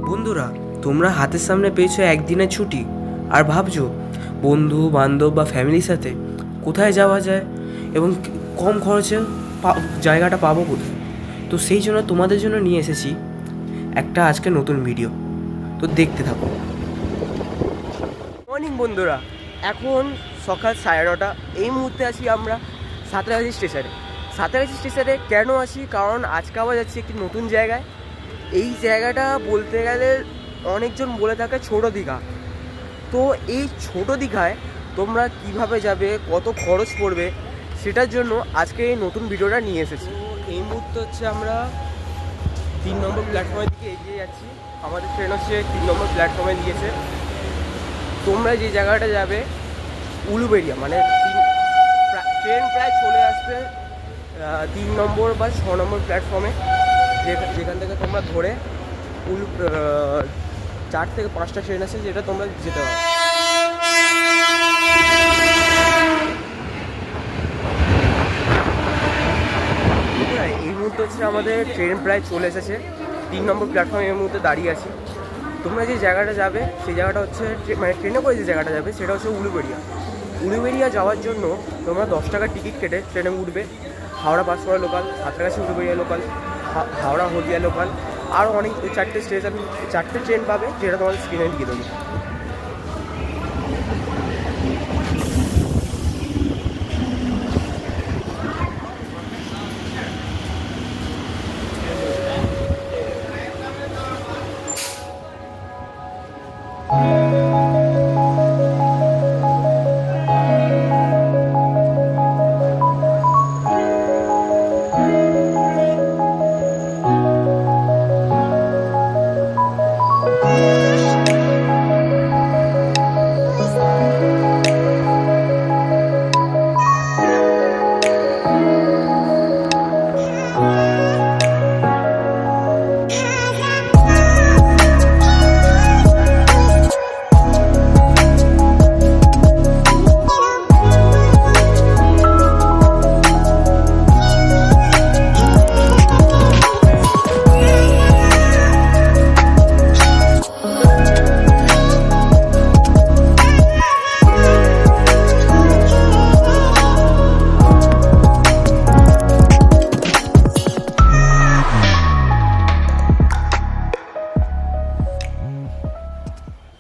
বন্ধুরা, তোমরা হাতের সামনে পেয়েছো একদিনের ছুটি আর ভাবছো বন্ধু বান্ধব বা ফ্যামিলির সাথে কোথায় যাওয়া যায় এবং কম খরচে জায়গাটা পাবো কোথায়। তো সেই জন্য তোমাদের জন্য নিয়ে এসেছি একটা আজকে নতুন ভিডিও। তো দেখতে থাকো। মর্নিং বন্ধুরা, এখন সকাল 9:30। এই মুহূর্তে আছি আমরা সাঁতরাগাছি স্টেশনে। সাঁতরাগাছি স্টেশনে কেন আছি? কারণ আজকে আবার যাচ্ছি একটি নতুন জায়গায়। এই জায়গাটা বলতে গেলে অনেকজন বলে থাকে ছোটো দীঘা। তো এই ছোটো দীঘায় তোমরা কিভাবে যাবে, কত খরচ পড়বে, সেটার জন্য আজকে এই নতুন ভিডিওটা নিয়ে এসেছি। এই মুহূর্তে হচ্ছে আমরা 3 নম্বর প্ল্যাটফর্মের দিকে এগিয়ে যাচ্ছি। আমাদের ট্রেন হচ্ছে 3 নম্বর প্ল্যাটফর্মে দিয়েছে। তোমরা যে জায়গাটা যাবে উলুবেড়িয়া, মানে ট্রেন প্রায় চলে আসবে 3 নম্বর বা 6 নম্বর প্ল্যাটফর্মে, যেখান থেকে তোমরা ধরে 4 থেকে 5টা ট্রেন আছে, যেটা তোমরা যেতে পারো। এই মুহূর্তে হচ্ছে আমাদের ট্রেন প্রায় চলে এসেছে। 3 নম্বর প্ল্যাটফর্মে এই মুহূর্তে দাঁড়িয়ে আছি। তোমরা যে জায়গাটা যাবে সেই জায়গাটা হচ্ছে, মানে ট্রেনে করে যে জায়গাটা যাবে সেটা হচ্ছে উলুবেড়িয়া। উলুবেড়িয়া যাওয়ার জন্য তোমরা 10 টাকার টিকিট কেটে ট্রেনে উঠবে। হাওড়া পাঁচপাড়া লোকাল, সাঁতরাগাছি উলুবেড়িয়া লোকাল, হাওড়া হলদিয়া লোকাল, আরও অনেক 4টে স্টেশন, 4টে ট্রেন পাবে, যেটা তোমাদের স্ক্রিনে দিয়ে দেবো।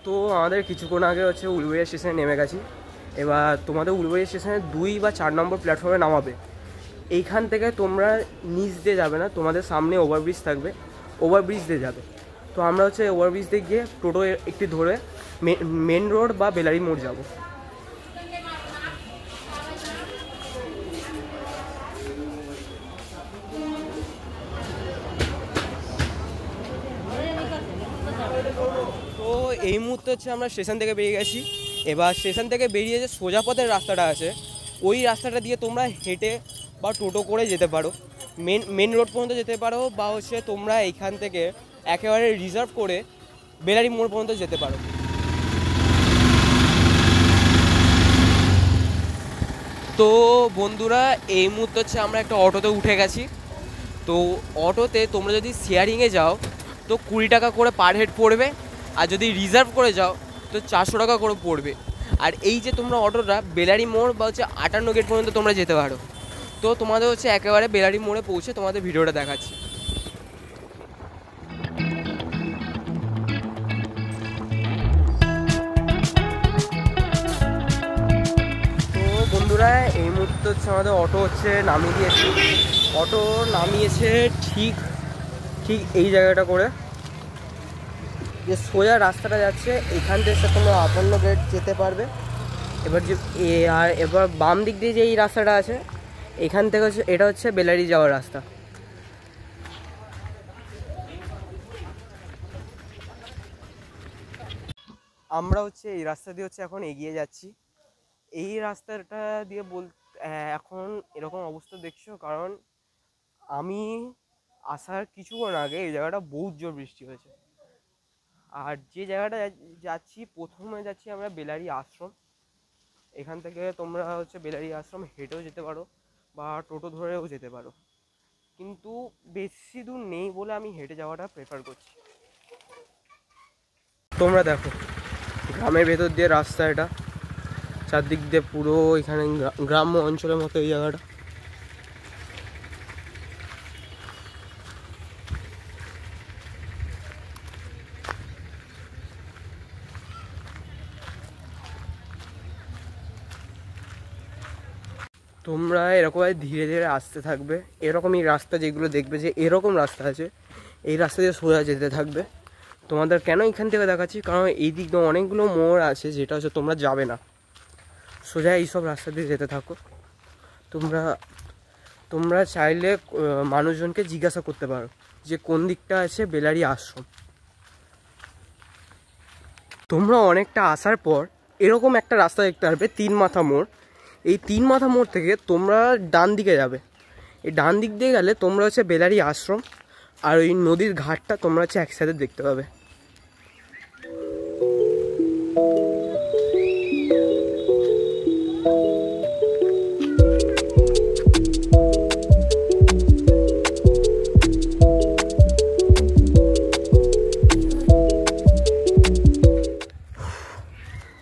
তো আমাদের কিছুক্ষণ আগে হচ্ছে উলুবেড়িয়া স্টেশনে নেমে গেছি। এবার তোমাদের উলুবেড়িয়া স্টেশনে 2 বা 4 নম্বর প্ল্যাটফর্মে নামাবে। এইখান থেকে তোমরা নিচ দিয়ে যাবে না, তোমাদের সামনে ওভারব্রিজ থাকবে, ওভারব্রিজ দিয়ে যাবে। তো আমরা হচ্ছে ওভারব্রিজ দিয়ে গিয়ে টোটো একটি ধরে মেন রোড বা বেলারি মোড় যাব। তো এই মুহূর্তে হচ্ছে আমরা স্টেশন থেকে বেরিয়ে গেছি। এবার স্টেশন থেকে বেরিয়ে যে সোজা পথের রাস্তাটা আছে, ওই রাস্তাটা দিয়ে তোমরা হেঁটে বা টোটো করে যেতে পারো, মেন রোড পর্যন্ত যেতে পারো, বা হচ্ছে তোমরা এইখান থেকে একেবারে রিজার্ভ করে বেলারি মোড় পর্যন্ত যেতে পারো। তো বন্ধুরা, এই মুহূর্তে হচ্ছে আমরা একটা অটোতে উঠে গেছি। তো অটোতে তোমরা যদি শেয়ারিংয়ে যাও তো 20 টাকা করে পার হেড পড়বে, আর যদি রিজার্ভ করে যাও তো 400 টাকা করে পড়বে। আর এই যে তোমরা অটোটা বেলারি মোড় বা হচ্ছে 58 গেট পর্যন্ত তোমরা যেতে পারো। তো তোমাদের হচ্ছে একেবারে বেলারি মোড়ে পৌঁছে তোমাদের ভিডিওটা দেখাচ্ছি। তো বন্ধুরা, এই মুহূর্তে হচ্ছে আমাদের অটো হচ্ছে নামিয়ে দিয়েছে। অটো নামিয়েছে ঠিক এই জায়গাটা করে, যে সোজা রাস্তাটা যাচ্ছে এখান থেকে তোমরা 58 গেট যেতে পারবে। এবার বাম দিক দিয়ে যে এই রাস্তাটা আছে, এখান থেকে হচ্ছে এটা হচ্ছে বেলারি যাওয়ার রাস্তা। আমরা হচ্ছে এই রাস্তা দিয়ে হচ্ছে এখন এগিয়ে যাচ্ছি। এই রাস্তাটা দিয়ে এখন এরকম অবস্থা দেখছো, কারণ আমি আসার কিছুক্ষণ আগে এই জায়গাটা বহুত জোর বৃষ্টি হয়েছে। আর যে জায়গাটা যাচ্ছি, প্রথমে যাচ্ছি আমরা বেলারি আশ্রম। এখান থেকে তোমরা হচ্ছে বেলারি আশ্রম হেঁটেও যেতে পারো বা টোটো ধরেও যেতে পারো, কিন্তু বেশি দূর নেই বলে আমি হেঁটে যাওয়াটা প্রেফার করছি। তোমরা দেখো গ্রামের ভেতর দিয়ে রাস্তা, এটা চারদিক দিয়ে পুরো এখানে গ্রাম্য অঞ্চলের মতো এই জায়গাটা। তোমরা এরকম ধীরে ধীরে আসতে থাকবে, এরকমই রাস্তা যেগুলো দেখবে যে এরকম রাস্তা আছে, এই রাস্তা দিয়ে সোজা যেতে থাকবে। তোমাদের কেন এখান থেকে দেখাচ্ছি, কারণ এই দিক দিয়ে অনেকগুলো মোড় আছে যেটা হচ্ছে তোমরা যাবে না, সোজা এইসব রাস্তা দিয়ে যেতে থাকো। তোমরা চাইলে মানুষজনকে জিজ্ঞাসা করতে পারো যে কোন দিকটা আছে বেলারি আশ্রম। তোমরা অনেকটা আসার পর এরকম একটা রাস্তা দেখতে পারবে, 3 মাথা মোড়। এই 3 মাথা মোড় থেকে তোমরা ডান দিকে যাবে। এই ডান দিক দিয়ে গেলে তোমরা হচ্ছে বেলারি আশ্রম আর ওই নদীর ঘাটটা তোমরা হচ্ছে একসাথে দেখতে পাবে।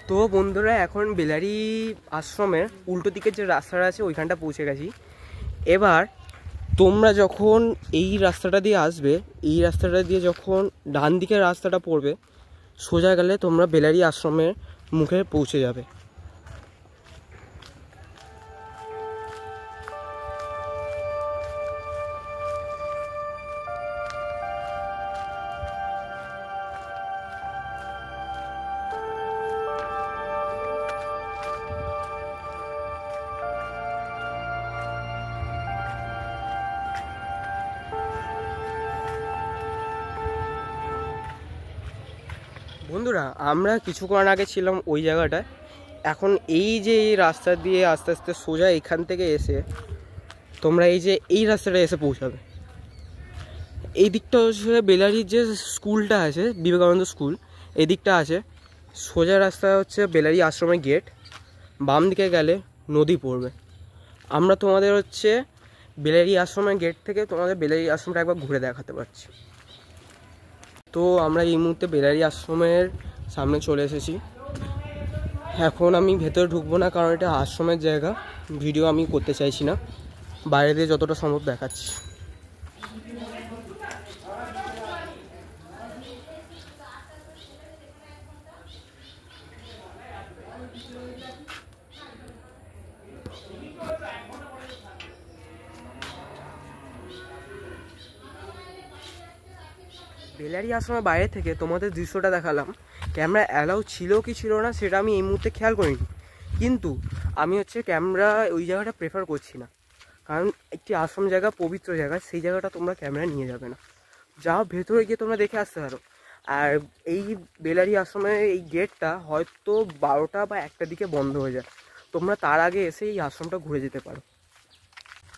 তো বন্ধুরা, এখন বেলারি আশ্রমের উল্টো দিকের যে রাস্তাটা আছে ওইখানটা পৌঁছে গেছি। এবার তোমরা যখন এই রাস্তাটা দিয়ে আসবে, এই রাস্তাটা দিয়ে যখন ডান দিকের রাস্তাটা পড়বে, সোজা গেলে তোমরা বেলারি আশ্রমের মুখে পৌঁছে যাবে। বন্ধুরা, আমরা কিছুক্ষণ আগে ছিলাম ওই জায়গাটায়। এখন এই যে এই রাস্তা দিয়ে আস্তে আস্তে সোজা এখান থেকে এসে তোমরা এই যে এই রাস্তাটা এসে পৌঁছাবে। এই দিকটা হচ্ছে বেলারির যে স্কুলটা আছে, বিবেকানন্দ স্কুল, এই দিকটা আছে। সোজা রাস্তা হচ্ছে বেলারি আশ্রমের গেট, বাম দিকে গেলে নদী পড়বে। আমরা তোমাদের হচ্ছে বেলারি আশ্রমের গেট থেকে তোমাদের বেলারি আশ্রমটা একবার ঘুরে দেখাতে পারছি। তো আমরা এই মুহূর্তে বেলারি আশ্রমের সামনে চলে এসেছি। এখন আমি ভেতরে ঢুকবো না, কারণ এটা আশ্রমের জায়গা, ভিডিও আমি করতে চাইছি না, বাইরে দিয়ে যতটা সম্ভব দেখাচ্ছি। বেলারি আশ্রমের বাইরে থেকে তোমাদের দৃশ্যটা দেখালাম। ক্যামেরা অ্যালাউ ছিল কি ছিল না সেটা আমি এই মুহূর্তে খেয়াল করিনি, কিন্তু আমি হচ্ছে ক্যামেরা ওই জায়গাটা প্রেফার করছি না, কারণ একটি আশ্রম জায়গা, পবিত্র জায়গা, সেই জায়গাটা তোমরা ক্যামেরা নিয়ে যাবে না। যা ভেতরে গিয়ে তোমরা দেখে আসতে পারো। আর এই বেলারি আশ্রমের এই গেটটা হয়তো 12টা বা 1টার দিকে বন্ধ হয়ে যায়, তোমরা তার আগে এসে এই আশ্রমটা ঘুরে যেতে পারো।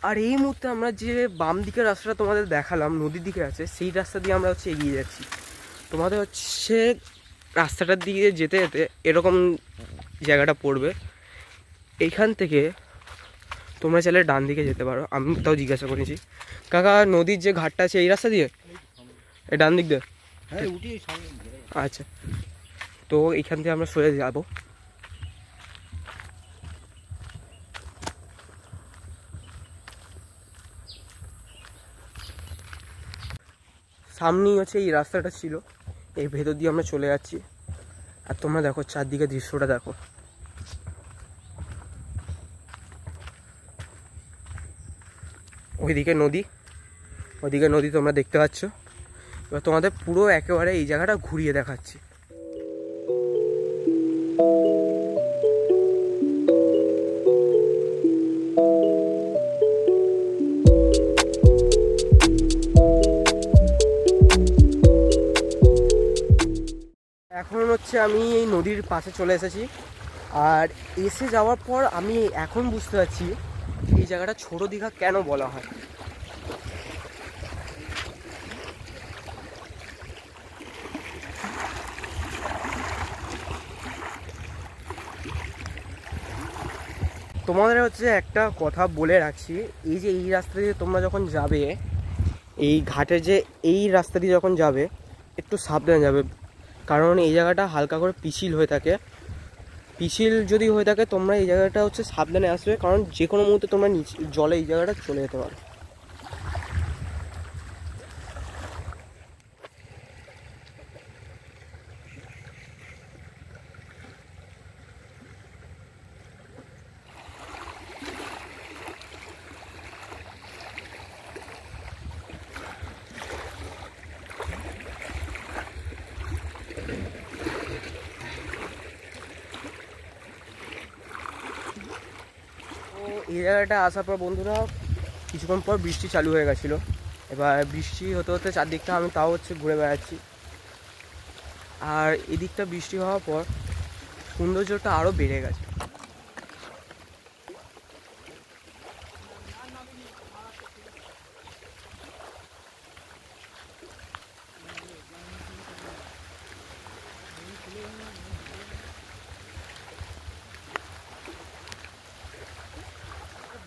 আর এই মুহূর্তে আমরা যে বাম দিকের রাস্তাটা তোমাদের দেখালাম, নদীর দিকে আছে, সেই রাস্তা দিয়ে আমরা হচ্ছে এগিয়ে যাচ্ছি। তোমাদের হচ্ছে রাস্তাটার দিকে যেতে যেতে এরকম জায়গাটা পড়বে। এইখান থেকে তোমরা চাইলে ডান দিকে যেতে পারো। আমি তাও জিজ্ঞাসা করেছি, কাকা নদীর যে ঘাটটা আছে এই রাস্তা দিয়ে, এই ডান দিক দিয়ে? আচ্ছা, তো এইখান থেকে আমরা সোজা যাবো। সামনেই হচ্ছে এই রাস্তাটা ছিল, এই ভেতর দিয়ে আমরা চলে যাচ্ছি। আর তোমরা দেখো চারদিকে দৃশ্যটা দেখো। ওইদিকে নদী, ওইদিকে নদী তোমরা দেখতে পাচ্ছ। এবার তোমাদের পুরো একেবারে এই জায়গাটা ঘুরিয়ে দেখাচ্ছি। এখন হচ্ছে আমি এই নদীর পাশে চলে এসেছি, আর এসে যাওয়ার পর আমি এখন বুঝতে পারছি এই জায়গাটা ছোট দীঘা কেন বলা হয়। তোমাদের হচ্ছে একটা কথা বলে রাখছি, এই যে এই রাস্তা দিয়ে তোমরা যখন যাবে, এই ঘাটে যে এই রাস্তা দিয়ে যখন যাবে, একটু সাবধানে যাবে, কারণ এই জায়গাটা হালকা করে পিছিল হয়ে থাকে। পিছিল যদি হয়ে থাকে তোমরা এই জায়গাটা হচ্ছে সাবধানে আসবে, কারণ যে কোনো মুহূর্তে তোমরা নিচে জলে এই জায়গাটা চলে যেতে পারো। এই জায়গাটা আসার পর বন্ধুরা কিছুক্ষণ পর বৃষ্টি চালু হয়ে গেছিলো। এবার বৃষ্টি হতে হতে চারদিকটা আমি তাও হচ্ছে ঘুরে বেড়াচ্ছি। আর এদিকটা বৃষ্টি হওয়ার পর সৌন্দর্যটা আরও বেড়ে গেছে।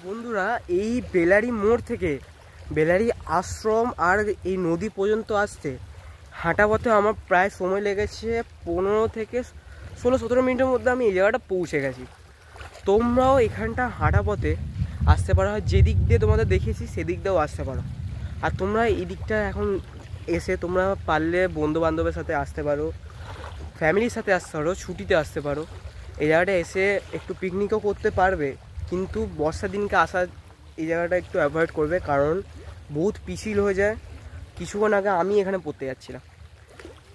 বন্ধুরা এই বেলারি মোড় থেকে বেলারি আশ্রম আর এই নদী পর্যন্ত আসতে হাঁটা পথে আমার প্রায় সময় লেগেছে 15 থেকে 16-17 মিনিটের মধ্যে আমি এই জায়গাটা পৌঁছে গেছি। তোমরাও এখানটা হাঁটা পথে আসতে পারো, যেদিক দিয়ে তোমাদের দেখিয়েছি সেদিক দিয়েও আসতে পারো। আর তোমরা এই দিকটা এখন এসে তোমরা পারলে বন্ধু বান্ধবের সাথে আসতে পারো, ফ্যামিলির সাথে আসতে পারো, ছুটিতে আসতে পারো। এই জায়গাটা এসে একটু পিকনিকও করতে পারবে, কিন্তু বর্ষার দিনকে আসা এই জায়গাটা একটু অ্যাভয়েড করবে, কারণ বহুত পিছিল হয়ে যায়। কিছুক্ষণ আগে আমি এখানে পড়তে যাচ্ছিলাম।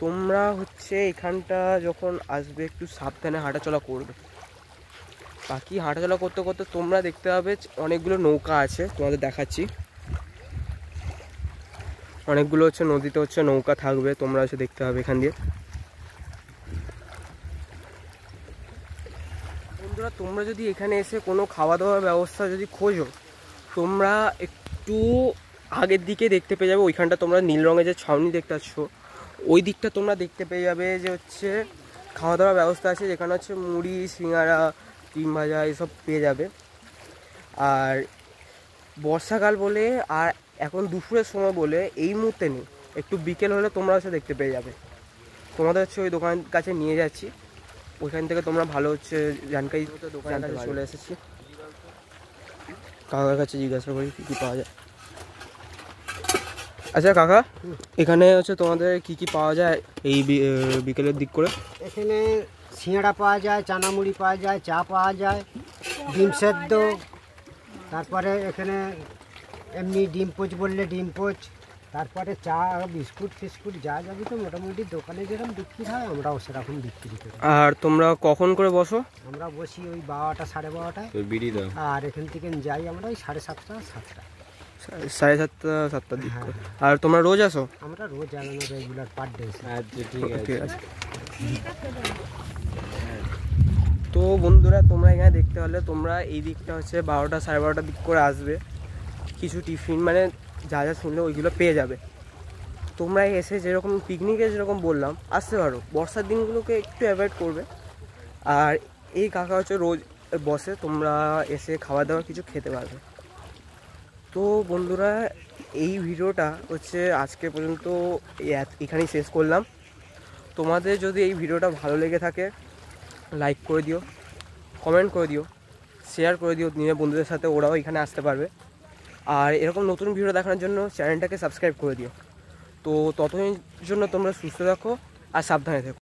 তোমরা হচ্ছে এখানটা যখন আসবে একটু সাবধানে হাঁটাচলা করবে। বাকি হাঁটাচলা করতে করতে তোমরা দেখতে পাবে অনেকগুলো নৌকা আছে, তোমাদের দেখাচ্ছি। অনেকগুলো হচ্ছে নদীতে হচ্ছে নৌকা থাকবে, তোমরা হচ্ছে দেখতে পাবে এখান দিয়ে। বন্ধুরা তোমরা যদি এখানে এসে কোনো খাওয়া দাওয়ার ব্যবস্থা যদি খোঁজো, তোমরা একটু আগের দিকে দেখতে পেয়ে যাবে। ওইখানটা তোমরা নীল রঙের যে ছাউনি দেখতে পাচ্ছ, ওই দিকটা তোমরা দেখতে পেয়ে যাবে যে হচ্ছে খাওয়া দাওয়ার ব্যবস্থা আছে, যেখানে হচ্ছে মুড়ি, সিঙ্গারা, ডিম ভাজা এসব পেয়ে যাবে। আর বর্ষাকাল বলে আর এখন দুপুরের সময় বলে এই মুহূর্তে নেই, একটু বিকেল হলে তোমরা হচ্ছে দেখতে পেয়ে যাবে। তোমাদের হচ্ছে ওই দোকানের কাছে নিয়ে যাচ্ছি, ওইখান থেকে তোমরা ভালো হচ্ছে জানকারি মতো দোকানের কাছে চলে এসেছি। কাকার কাছে জিজ্ঞাসা করি কী কী পাওয়া যায়। আচ্ছা কাকা, এখানে হচ্ছে তোমাদের কি কি পাওয়া যায় এই বিকেলের দিক করে? এখানে সিঙ্গাড়া পাওয়া যায়, চানামুড়ি পাওয়া যায়, চা পাওয়া যায়, ডিম সেদ্ধ, তারপরে এখানে এমনি ডিম পোচ বললে ডিম পোচ, তারপরে চা, বিস্কুট ফিস্কুট যা যাবি তো মোটামুটি দোকানে যেরকম বিক্রি হয় আমরাও সেরকম বিক্রি করি। আর তোমরা কখন করে বসো? আমরা বসি ওই 12টা 12:30, আর এখান থেকে যাই আমরা ওই 7:30 7টা। 7:30 দিক করে। আর তোমরা রোজ আসো? আমরা রোজ আনানো রেগুলার পার ডে। ঠিক আছে। তো বন্ধুরা তোমরা এখানে দেখতে হলে তোমরা এই দিকটা হচ্ছে 12টা 12:30 দিক করে আসবে। কিছু টিফিন মানে যা যা শুনলে ওইগুলো পেয়ে যাবে। তোমরা এসে যেরকম পিকনিকে যেরকম বললাম আসতে পারো, বর্ষার দিনগুলোকে একটু অ্যাভয়েড করবে। আর এই কাকা হচ্ছে রোজ বসে, তোমরা এসে খাওয়া দাওয়া কিছু খেতে পারবে। তো বন্ধুরা এই ভিডিওটা হচ্ছে আজকে পর্যন্ত এখানেই শেষ করলাম। তোমাদের যদি এই ভিডিওটা ভালো লেগে থাকে লাইক করে দিও, কমেন্ট করে দিও, শেয়ার করে দিও নিজের বন্ধুদের সাথে, ওরাও এখানে আসতে পারবে। আর এরকম নতুন ভিডিও দেখানোর জন্য চ্যানেলটাকে সাবস্ক্রাইব করে দিও। তো ততদিনের জন্য তোমরা সুস্থ থাকো আর সাবধানে থেকো।